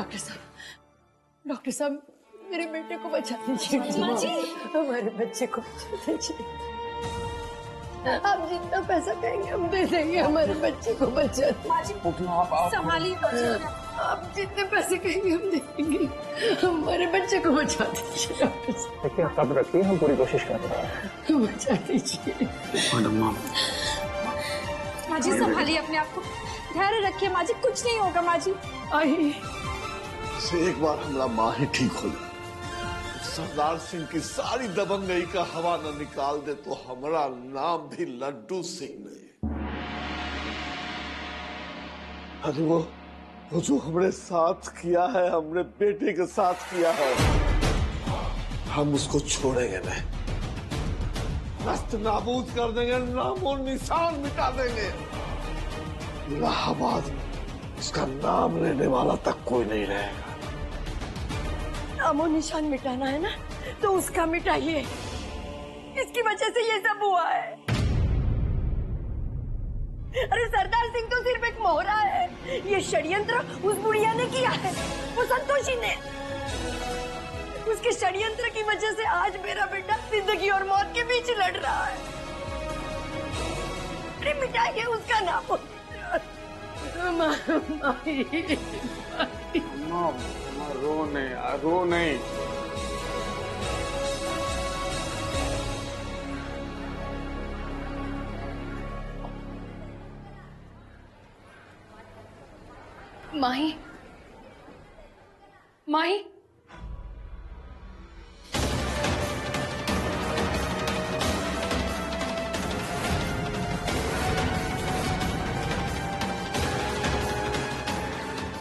Doctor साहब मेरे बेटे को बचा दीजिए। हमारे बच्चे को बचा दीजिए। आप जितना पैसा कहेंगे हम दे देंगे, हमारे बच्चे को बचा दीजिए। संभालिए, आप जितने पैसे कहेंगे हम दे देंगे, हमारे बच्चे को बचा दीजिए। डॉक्टर साहब देखिए, सब रखिए, हम पूरी कोशिश कर रहे हैं। बचा दीजिए। माँ जी संभालिए अपने आप को, धैर्य रखिए माँ जी, कुछ नहीं होगा माँ जी। आई एक बार हमारा माँ ही ठीक हो जाए, सरदार सिंह की सारी दबंगई का हवा न निकाल दे तो हमारा नाम भी लड्डू सिंह नहीं। अरे वो जो हमने साथ किया है, हमने बेटे के साथ किया है, हम उसको छोड़ेंगे नहीं, नस्त नाबूद कर देंगे, नामो निशान मिटा देंगे। इलाहाबाद में उसका नाम लेने वाला तक कोई नहीं रहेगा। नामो निशान मिटाना है ना तो उसका मिटाइए, इसकी वजह से ये सब हुआ है। अरे सरदार सिंह तो सिर्फ एक मोहरा है, ये षड्यंत्र उस बुढ़िया ने किया है, वो संतोषी ने। उसके षड्यंत्र की वजह से आज मेरा बेटा जिंदगी और मौत के बीच लड़ रहा है। अरे मिटाइए उसका नाम। रो नहीं यार, रो नहीं। माही, माही,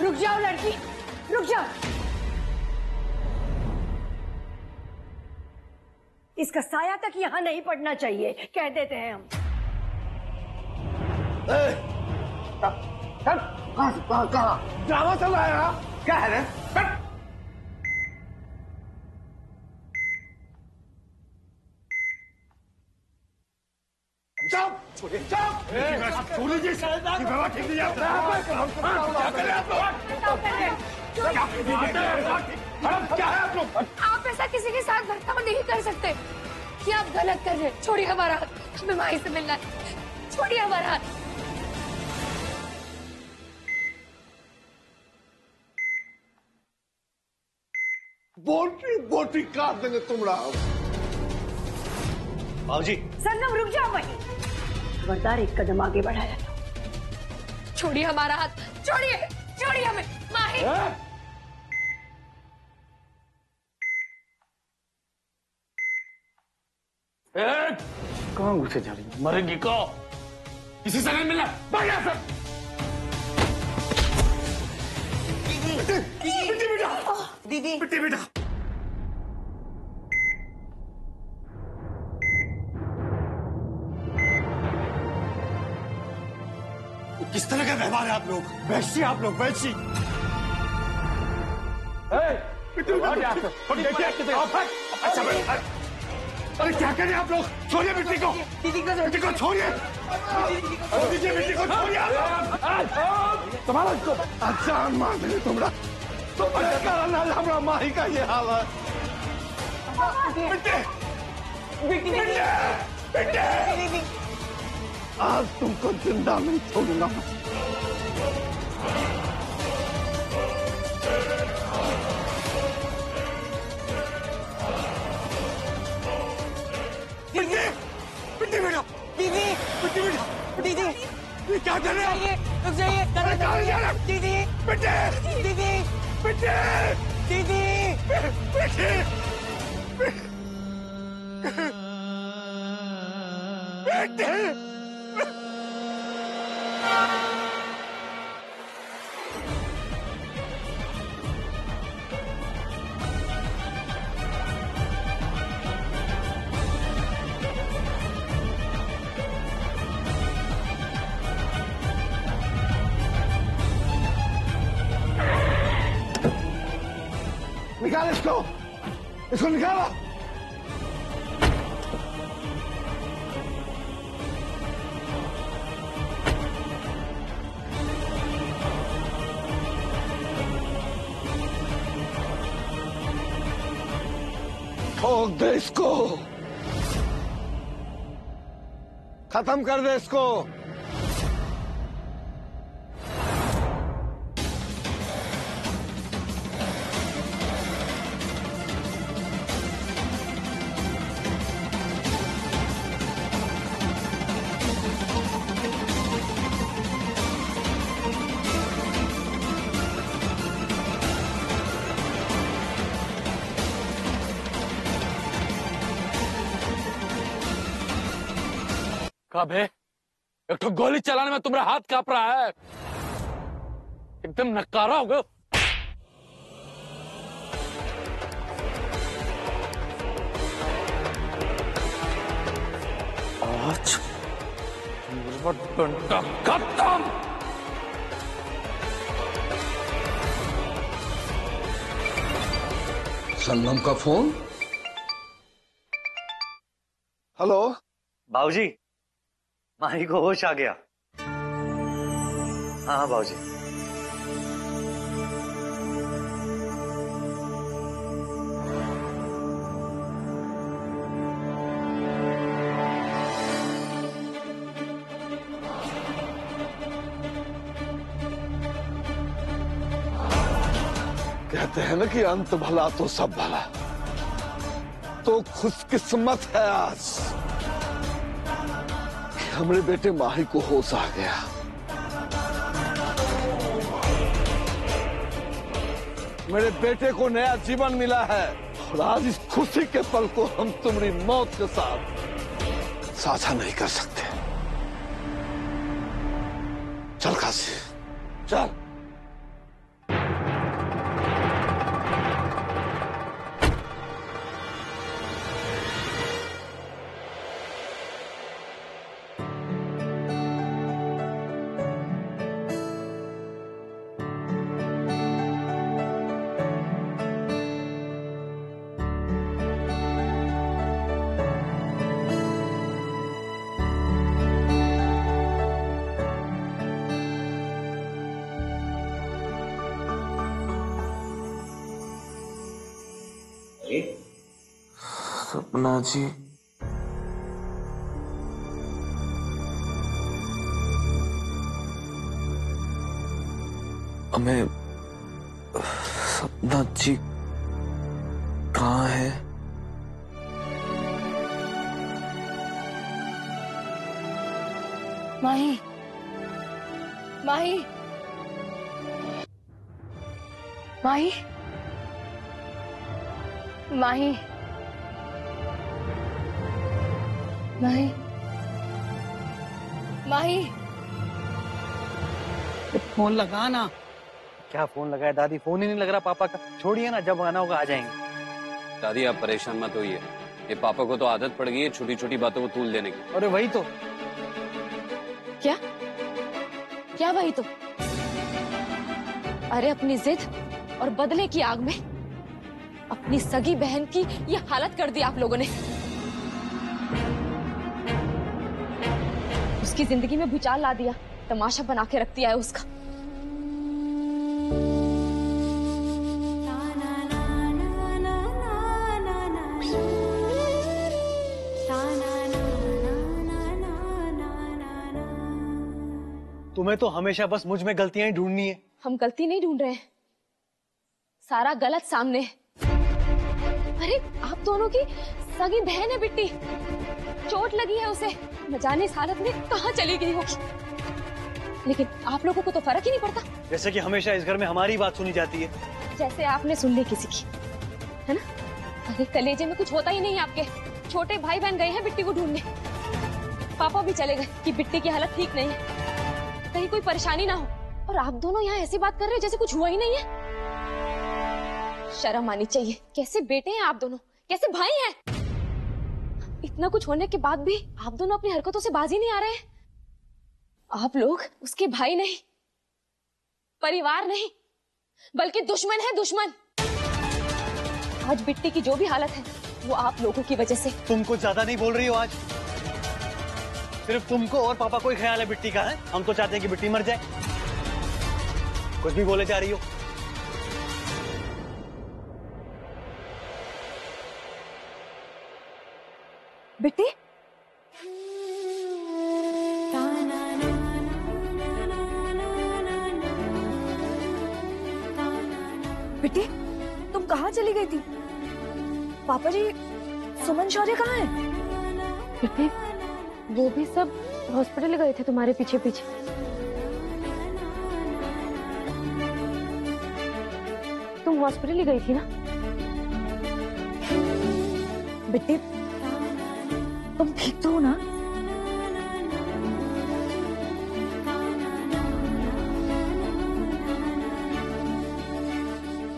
रुक जाओ लड़की, रुक जाओ। इसका साया तक यहाँ नहीं पड़ना चाहिए, कह देते हैं हम। कहाँ ड्रामा चल रहा है? क्या है रे? छोड़िए, छोड़िए जी, ठीक नहीं आप लोग। आप ऐसा किसी के साथ बर्ताव नहीं कर सकते, ये आप गलत कर रहे हैं। छोड़िए हमारा हाथ, हमें माही से मिलना है, छोड़िए हमारा हाथ। बोटी काट देंगे तुमरा। बाबूजी, संगम रुक जाओ वहीं, खबरदार एक कदम आगे बढ़ाया तो। छोड़िए हमारा हाथ, छोड़िए, छोड़िए हमें माही। कहाँ घुसे जा रही है? मरेंगी को किसी से नहीं मिलना। भाग यहाँ से। दीदी बेटा किस तरह का व्यवहार है आप लोग? वैशी आप लोग, वैशी। अच्छा अरे क्या करें आप लोग? छोड़िए मिट्टी को, मिट्टी को छोड़िए, दीजिए मिट्टी को छोड़िए। तुम्हारा इसको अच्छा मार देंगे तुमरा, तो हमारा माही का ये हाल है। बेटे आज तुमको जिंदा नहीं छोड़ूंगा मैं। बेटा दीदी, दीदी ये क्या कर रहे हैं? रुक जाइए, दीदी, बेटे, दीदी, बेटे, दीदी, बेटे, बेटे। निकाल इसको निकालो। ठोक दे इसको, खत्म कर दे इसको। कब है? एक तो गोली चलाने में तुम्हारा हाथ कांप रहा है, एकदम नकारा हो गया। आज मेरा डंडा खत्म। संगम का फोन। हेलो बाबूजी, माही को होश आ गया। हाँ बाबूजी। कहते हैं ना कि अंत भला तो सब भला। तो खुशकिस्मत है आज कि हमारे बेटे माही को होश आ गया। मेरे बेटे को नया जीवन मिला है और आज इस खुशी के पल को हम तुम्हारी मौत के साथ साझा नहीं कर सकते। चल काशी चल। सपना जी, हमें सपना जी कहाँ है? माही, माही, माही, माही, माही, माही। फोन लगा ना। क्या फोन लगाया दादी? फोन ही नहीं लग रहा पापा का। छोड़िए ना, जब आना होगा आ जाएंगे। दादी आप परेशान मत होइए, ये पापा को तो आदत पड़ गई है छोटी छोटी बातों को तूल देने की। अरे वही तो। क्या क्या वही तो? अरे अपनी जिद और बदले की आग में अपनी सगी बहन की ये हालत कर दी आप लोगों ने। उसकी जिंदगी में भूचाल ला दिया, तमाशा बना के रख दिया है उसका। तुम्हें तो हमेशा बस मुझ में गलतियां ही ढूंढनी है। हम गलती नहीं ढूंढ रहे हैं, सारा गलत सामने है। अरे आप दोनों की सगी बहन है बिट्टी, चोट लगी है उसे, न जाने इस हालत में कहाँ चली गई होगी। लेकिन आप लोगों को तो फर्क ही नहीं पड़ता। जैसे कि हमेशा इस घर में हमारी बात सुनी जाती है। जैसे आपने सुन ली किसी की, है ना? अरे कलेजे में कुछ होता ही नहीं आपके। छोटे भाई बहन गए हैं बिट्टी को ढूंढने, पापा भी चले गए कि बिट्टी की हालत ठीक नहीं है, कहीं कोई परेशानी ना हो। और आप दोनों यहाँ ऐसी बात कर रहे हैं जैसे कुछ हुआ ही नहीं है। शर्म आनी चाहिए। कैसे बेटे हैं आप दोनों, कैसे भाई हैं? इतना कुछ होने के बाद भी आप दोनों अपनी हरकतों से बाज ही नहीं आ रहे हैं। आप लोग उसके भाई नहीं, परिवार नहीं, बल्कि दुश्मन है, दुश्मन। आज बिट्टी की जो भी हालत है वो आप लोगों की वजह से। तुम कुछ ज्यादा नहीं बोल रही हो आज? सिर्फ तुमको और पापा को ही ख्याल है बिट्टी का, है? हम तो चाहते हैं कि बिट्टी मर जाए। कुछ भी बोले जा रही हो। बेटी, तुम कहाँ चली गई थी? पापा जी, सुमन शौर्य कहाँ है? बेटे, वो भी सब हॉस्पिटल गए थे तुम्हारे पीछे पीछे। तुम हॉस्पिटल ही गई थी ना? बेटे, तुम ठीक तो हो ना?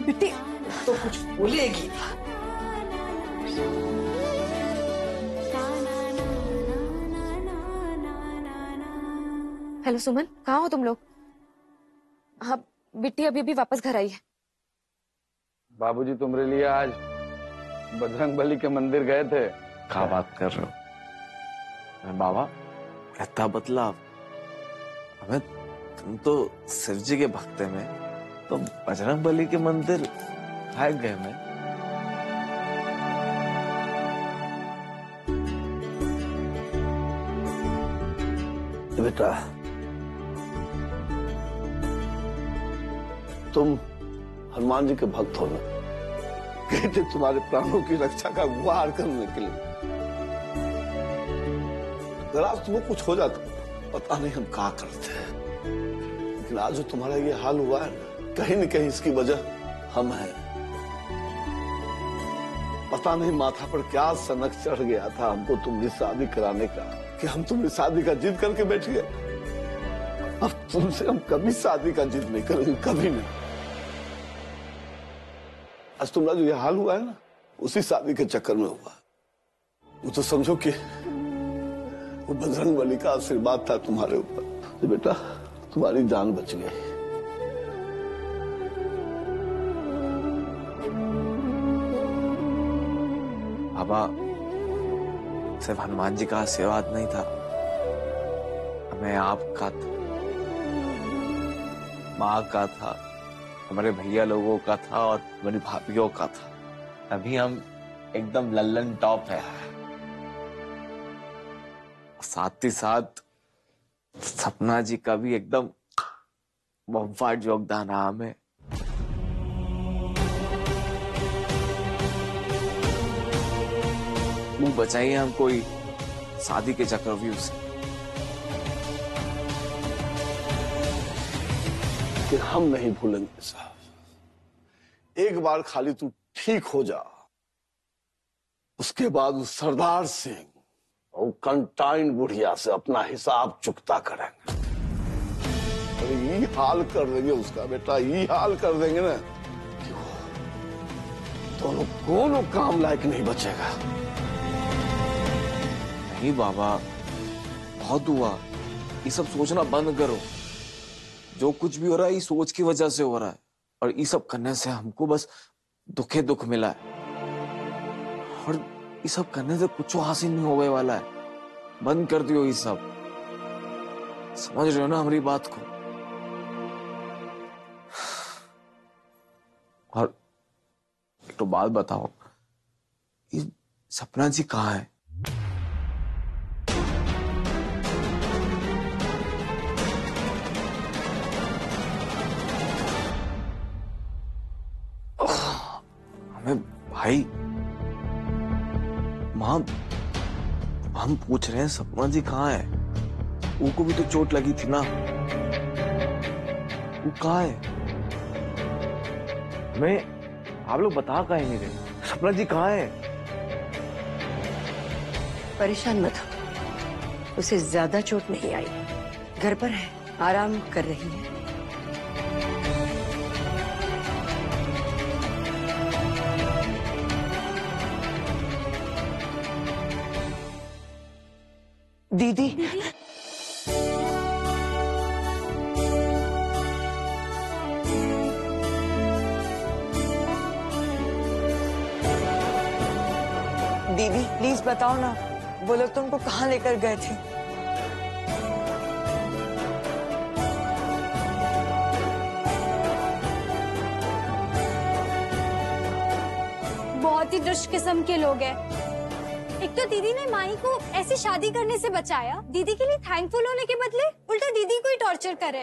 बेटे, तो कुछ बोलेगी। हेलो सुमन, कहाँ हो तुम लोग? हाँ, बिट्टी अभी अभी वापस घर आई है। बाबूजी तुम्हारे लिए आज बजरंग बली के मंदिर गए थे। क्या बात कर रहे हो बाबा? कहता बदलाव हमें, तुम तो शिव जी के भक्त में, तो बजरंग बली के मंदिर आए गए मैं। बेटा, तुम हनुमान जी के भक्त हो ना, गए थे तुम्हारे प्राणों की रक्षा का गुहार करने के लिए। अगर आज तुम्हें कुछ हो जाता पता नहीं हम क्या करते हैं, लेकिन आज जो तुम्हारा ये हाल हुआ है कहीं न कहीं इसकी वजह हम हैं। पता नहीं माथा पर क्या सनक चढ़ गया था हमको तुम्हारी शादी कराने का, कि हम तुम्हारी शादी का जिद करके बैठ गए। अब तुमसे हम कभी शादी का जिद नहीं करेंगे, कभी नहीं। आज तुम्हारा जो ये हाल हुआ है ना, उसी शादी के चक्कर में हुआ। वो तो समझो कि वो बजरंग बली का आशीर्वाद था तुम्हारे ऊपर, तो बेटा तुम्हारी जान बच गई। बाबा, सिर्फ हनुमान जी का आशीर्वाद नहीं था, हमें आपका था, माँ का था, हमारे भैया लोगों का था और हमारी भाभियों का था। तभी हम एकदम लल्लन टॉप है। साथ ही साथ सपना जी का भी एकदम बम्फाट योगदान है हमें। मुंह बचाइए हम कोई शादी के चक्रव्यूह से। कि हम नहीं भूलेंगे साहब। एक बार खाली तू ठीक हो जा, उसके बाद उस सरदार सिंह और कंटाइन बुढ़िया से अपना हिसाब चुकता करेंगे। और ये हाल कर देंगे उसका बेटा, ये हाल कर देंगे ना कि वो दोनों कोनो काम लायक नहीं बचेगा। नहीं बाबा, बहुत हुआ, ये सब सोचना बंद करो। जो कुछ भी हो रहा है ये सोच की वजह से हो रहा है, और ये सब करने से हमको बस दुखे दुख मिला है, और ये सब करने से कुछ हासिल नहीं होने वाला है। बंद कर दियो ये सब, समझ रहे हो ना हमारी बात को? और एक तो बात बताओ, ये सपना जी कहाँ है? भाई मां, हम पूछ रहे हैं सपना जी कहाँ है? उनको भी तो चोट लगी थी ना, वो कहाँ है? मैं, आप लोग बता कहीं नहीं रहे, सपना जी कहाँ है? परेशान मत हो, उसे ज्यादा चोट नहीं आई, घर पर है, आराम कर रही है। दीदी, दीदी प्लीज बताओ ना, वो लोग तुमको कहाँ लेकर गए थे? बहुत ही दुष्ट किस्म के लोग हैं। एक तो दीदी ने माई को ऐसी शादी करने से बचाया, दीदी के लिए थैंकफुल होने के बदले उल्टा दीदी को ही टॉर्चर करे।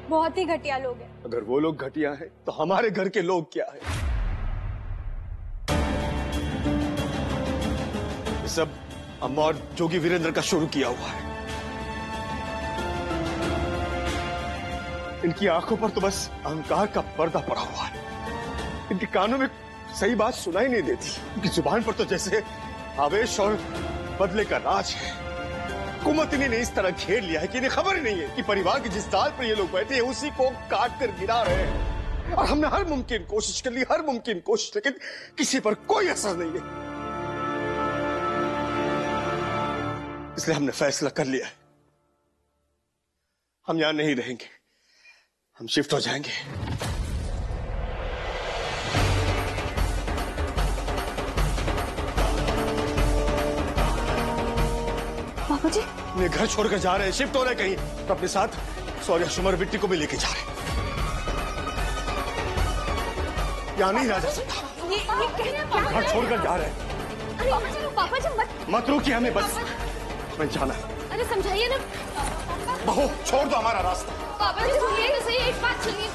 बहुत ही घटिया लोग हैं। अगर वो लोग घटिया हैं तो हमारे घर के लोग क्या है? ये सब अम्मा और जोगी वीरेंद्र का शुरू किया हुआ है। इनकी आंखों पर तो बस अहंकार का पर्दा पड़ा हुआ है। इनके कानों में सही बात सुनाई नहीं देती। इनकी जुबान पर तो जैसे आवेश और बदले का राज है। हुकूमत ने इस तरह घेर लिया है कि इन्हें खबर ही नहीं है कि परिवार की जिस डाल पर ये लोग बैठे हैं उसी को काट कर गिरा रहे हैं। और हमने हर मुमकिन कोशिश कर ली, हर मुमकिन कोशिश, लेकिन किसी पर कोई असर नहीं है। इसलिए हमने फैसला कर लिया है, हम यहां नहीं रहेंगे, हम शिफ्ट हो जाएंगे। पापा जी अपने घर छोड़कर जा रहे हैं, शिफ्ट हो रहे हैं कहीं, तो अपने साथ सौर्या सुमर बिट्टी को भी लेके जा रहे हैं। यहाँ नहीं रह जा सकता। ये क्या घर छोड़कर जा रहे हैं। अरे पापा जी मत रोकिए हमें, बस हमें जाना है। अरे समझाइए ना। बहू छोड़ दो हमारा रास्ता। पापा जी सुनिए तो सही, एक बात सुनिए।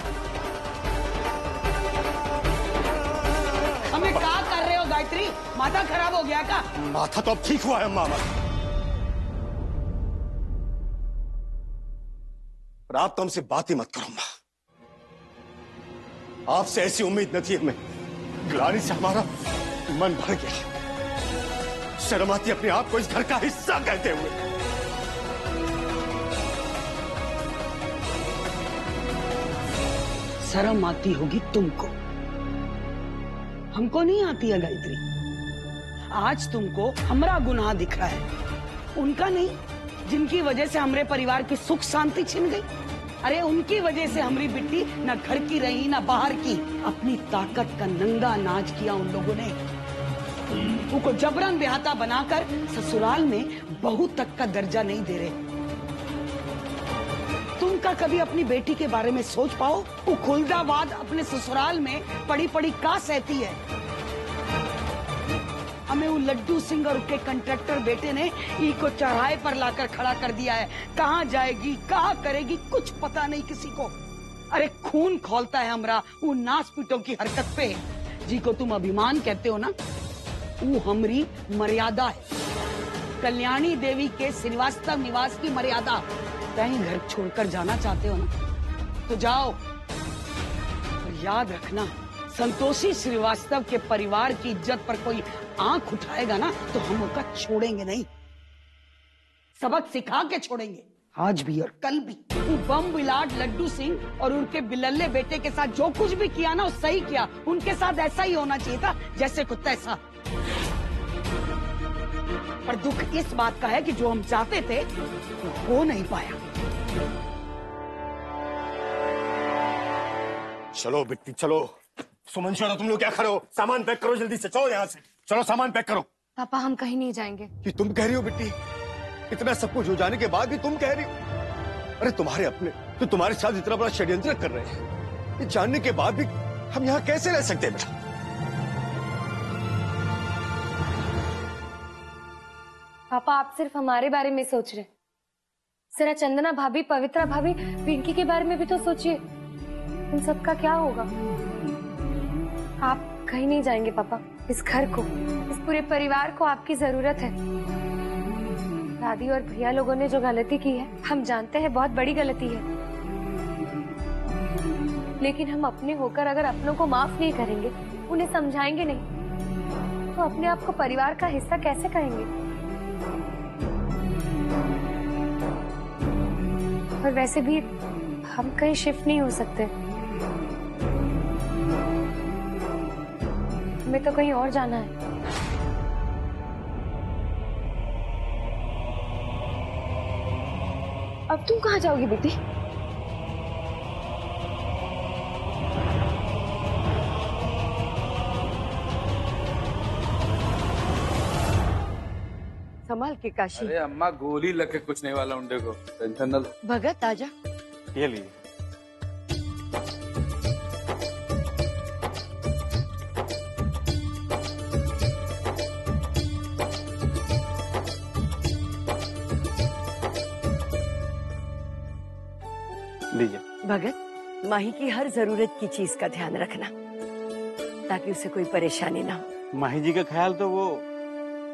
हमें क्या कर रहे हो गायत्री? माथा खराब हो गया क्या? माथा तो अब ठीक हुआ है अम्मा हमारा। पर आप तो हमसे बात ही मत करो अम्मा। आपसे ऐसी उम्मीद न थी हमें। ग्लानि से हमारा मन भर गया। शर्म आती अपने आप को इस घर का हिस्सा कहते हुए। शर्म आती होगी तुमको, हमको नहीं आती है गायत्री। आज तुमको हमारा गुनाह दिख रहा है, उनका नहीं, जिनकी वजह से हमारे परिवार की सुख शांति छिन गई। अरे उनकी वजह से हमारी बिट्टी न घर की रही न बाहर की। अपनी ताकत का नंगा नाच किया उन लोगों ने। उनको जबरन ब्याहता बनाकर ससुराल में बहू तक का दर्जा नहीं दे रहे। तुम का कभी अपनी बेटी के बारे में सोच पाओ? वो खुलदाबाद अपने ससुराल में पड़ी पड़ी का सहती है। हमें वो लड्डू सिंह और उसके कंट्रैक्टर बेटे ने ई को चढ़ाए पर लाकर खड़ा कर दिया है। कहाँ जाएगी, कहाँ करेगी, कुछ पता नहीं किसी को। अरे खून खौलता है हमरा वो नासपीटों की हरकत पे। जी को तुम अभिमान कहते हो ना, वो हमरी मर्यादा है। कल्याणी देवी के श्रीवास्तव निवास की मर्यादा। कहीं घर छोड़कर जाना चाहते हो ना तो जाओ, और याद रखना संतोषी श्रीवास्तव के परिवार की इज्जत पर कोई आंख उठाएगा ना तो हम उनका छोड़ेंगे नहीं, सबक सिखा के छोड़ेंगे। आज भी और कल भी। वो बम बिलाट लड्डू सिंह और उनके बिलल्ले बेटे के साथ जो कुछ भी किया ना वो सही किया। उनके साथ ऐसा ही होना चाहिए था जैसे कुत्ता ऐसा। पर दुख इस बात का है कि जो हम चाहते थे वो हो नहीं पाया। चलो बिट्टी चलो। सुमन छोड़ो, तुम लोग क्या खड़े हो? सामान पैक करो जल्दी से, चलो यहाँ से। चलो सामान पैक करो। पापा हम कहीं नहीं जाएंगे। कि तुम कह रही हो बिट्टी? इतना सब कुछ हो जाने के बाद भी तुम कह रही हो? अरे तुम्हारे अपने तो तुम्हारे साथ इतना बड़ा षड्यंत्र कर रहे हैं, ये जानने के बाद भी हम यहाँ कैसे रह सकते हैं बेटा? पापा आप सिर्फ हमारे बारे में सोच रहे, जरा चंदना भाभी, पवित्रा भाभी, पिंकी के बारे में भी तो सोचिए। इन सब का क्या होगा? आप कहीं नहीं जाएंगे पापा। इस घर को, इस पूरे परिवार को आपकी जरूरत है। दादी और भैया लोगों ने जो गलती की है हम जानते हैं, बहुत बड़ी गलती है, लेकिन हम अपने होकर अगर अपनों को माफ नहीं करेंगे, उन्हें समझाएंगे नहीं, तो अपने आप को परिवार का हिस्सा कैसे कहेंगे? और वैसे भी हम कहीं शिफ्ट नहीं हो सकते, हमें तो कहीं और जाना है। अब तुम कहाँ जाओगी बेटी? संभाल के काशी। अरे अम्मा गोली लग के कुछ नहीं वाला उंडे को, टेंशन न लो। भगत आजा। ये लीजिए। लीजिए। भगत, माही की हर जरूरत की चीज का ध्यान रखना ताकि उसे कोई परेशानी ना हो। माही जी का ख्याल तो वो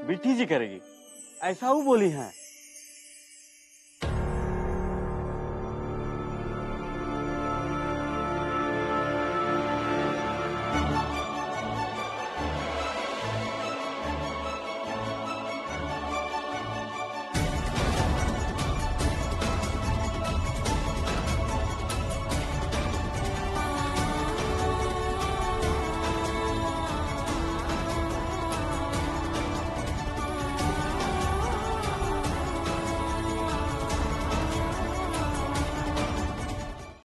बिट्टी जी करेगी, ऐसा वो बोली है।